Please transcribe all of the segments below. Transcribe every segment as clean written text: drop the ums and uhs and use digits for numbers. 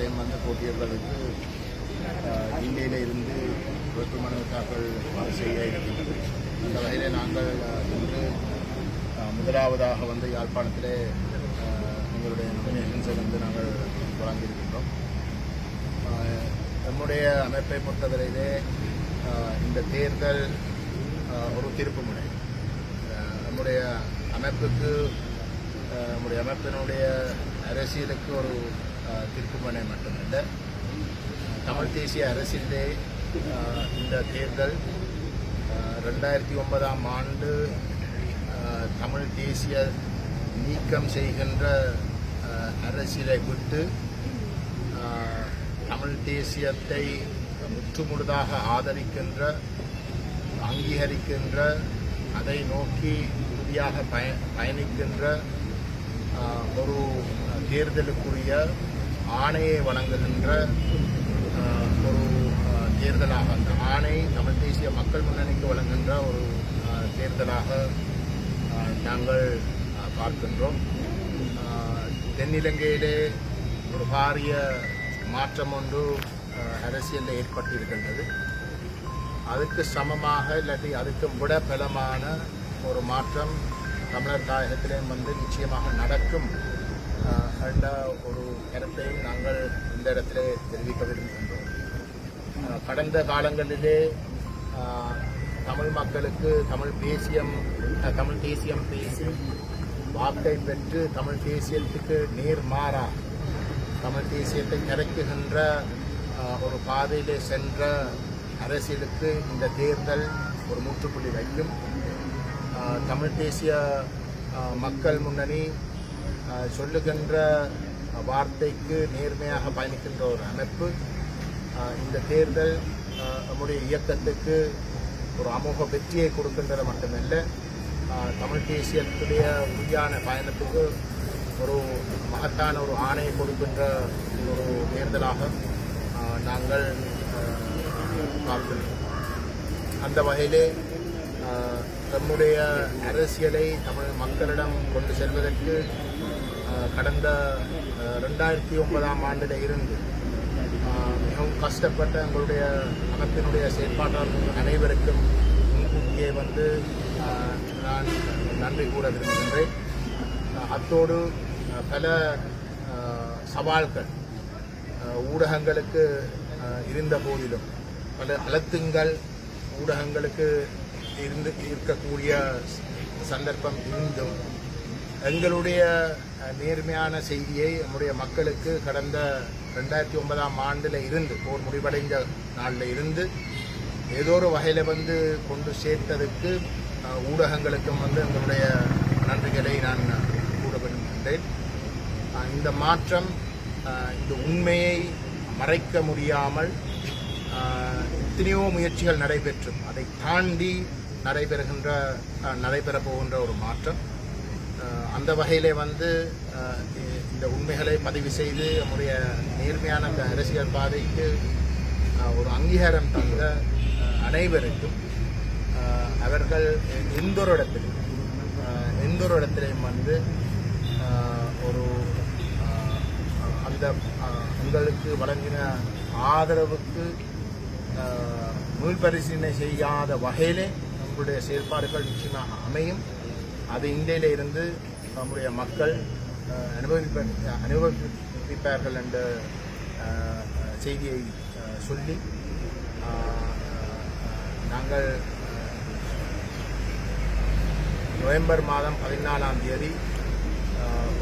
தாயகத்திலேயும் வந்து போட்டியர்களுக்கு இந்தியில இருந்து வேட்புமனு தாக்கல் செய்ய இருக்கின்றது. அந்த வகையில் நாங்கள் இன்று முதலாவதாக வந்து யாழ்ப்பாணத்திலே எங்களுடைய நாமினேஷன்ஸை வந்து நாங்கள் தொடங்கியிருக்கின்றோம். நம்முடைய அமைப்பை பொறுத்தவரையிலே இந்த தேர்தல் ஒரு திருப்பு முனை. நம்முடைய அமைப்புக்கு நம்முடைய அமைப்பினுடைய அரசியலுக்கு ஒரு திருப்புமுனை மட்டுமல்ல, தமிழ் தேசிய அரசியலே இந்த தேர்தல் 2009ஆம் ஆண்டு தமிழ் தேசிய நீக்கம் செய்கின்ற அரசியலை விட்டு தமிழ் தேசியத்தை முற்றுமுழுதாக ஆதரிக்கின்ற, அங்கீகரிக்கின்ற, அதை நோக்கி உறுதியாக பயணிக்கின்ற ஒரு தேர்தலுக்குரிய ஆணையை வழங்குகின்ற ஒரு தேர்தலாக, அந்த ஆணை தமிழ் தேசிய மக்கள் முன்னணிக்கு வழங்குகின்ற ஒரு தேர்தலாக நாங்கள் பார்க்கின்றோம். தென்னிலங்கையிலே ஒரு பாரிய மாற்றம் ஒன்று அரசியலில் ஏற்பட்டிருக்கின்றது. அதுக்கு சமமாக இல்லாட்டி அதுக்கு விட பலமான ஒரு மாற்றம் தமிழர் தாயகத்திலேயும் வந்து நிச்சயமாக நடக்கும் என்ற ஒரு கருத்தையும் நாங்கள் இந்த இடத்திலே தெரிவிக்க விரும்புகின்றோம். கடந்த காலங்களிலே தமிழ் மக்களுக்கு தமிழ் தேசியம் பேசி வாக்கை பெற்று தமிழ் தேசியத்துக்கு நேர்மாறா தமிழ் தேசியத்தை கரைக்குகின்ற ஒரு பாதையிலே சென்ற அரசியலுக்கு இந்த தேர்தல் ஒரு முற்றுப்புள்ளி வைக்கும். தமிழ் தேசிய மக்கள் முன்னணி சொல்லுகின்ற வார்த்தைக்கு நேர்மையாக பயணிக்கின்ற ஒரு அமைப்பு. இந்த தேர்தல் நம்முடைய இயக்கத்துக்கு ஒரு அமோக வெற்றியை கொடுக்கின்றது மட்டுமல்ல, தமிழ் தேசியத்துடைய உறுதியான பயணத்துக்கு ஒரு மகத்தான ஒரு ஆணையை கொடுக்கின்ற ஒரு தேர்தலாக நாங்கள் பார்க்கின்றோம். அந்த வகையிலே நம்முடைய அரசியலை தமிழ் மக்களிடம் கொண்டு செல்வதற்கு கடந்த 2009ஆம் ஆண்டில் இருந்து மிகவும் கஷ்டப்பட்ட எங்களுடைய அமைப்பினுடைய செயற்பாட்டாளர்கள் அனைவருக்கும் முன்கூட்டியே வந்து நான் நன்றி கூற விரும்புகின்றேன். அத்தோடு பல சவால்கள் ஊடகங்களுக்கு இருந்த போதிலும், பல அழுத்தங்கள் ஊடகங்களுக்கு இருக்கக்கூடிய சந்தர்ப்பம் இருந்தும் எங்களுடைய நேர்மையான செய்தியை நம்முடைய மக்களுக்கு கடந்த 2009ஆம் ஆண்டில் இருந்து, போர் முடிவடைந்த நாளில் இருந்து ஏதோ ஒரு வகையில் வந்து கொண்டு சேர்த்ததுக்கு ஊடகங்களுக்கும் வந்து எங்களுடைய நன்றிகளை நான் கூற விரும்புகின்றேன். இந்த மாற்றம், இந்த உண்மையை மறைக்க முடியாமல் எத்தனையோ முயற்சிகள் நடைபெற்றும் அதை தாண்டி நடைபெறப் போகின்ற ஒரு மாற்றம். அந்த வகையிலே வந்து இந்த உண்மைகளை பதிவு செய்து நம்முடைய நேர்மையான அந்த அரசியல் பாதைக்கு ஒரு அங்கீகாரம் தந்த அனைவருக்கும் அவர்கள் எந்த ஒரு இடத்திலையும் வந்து ஒரு அந்த உங்களுக்கு வழங்கின ஆதரவுக்கு மீள்பரிசீலனை செய்யாத வகையிலே நம்முடைய செயல்பாடுகள் நிச்சயமாக அமையும். அது இந்தியில இருந்து நம்முடைய மக்கள் அனுபவிப்பார்கள் என்ற செய்தியை சொல்லி நாங்கள் நவம்பர் மாதம் 14ஆம் தேதி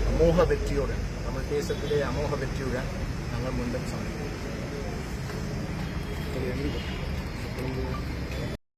அமோக வெற்றியுடன், தமிழ் தேசத்திலே அமோக வெற்றியுடன் நாங்கள் மீண்டும் சந்திப்போம்.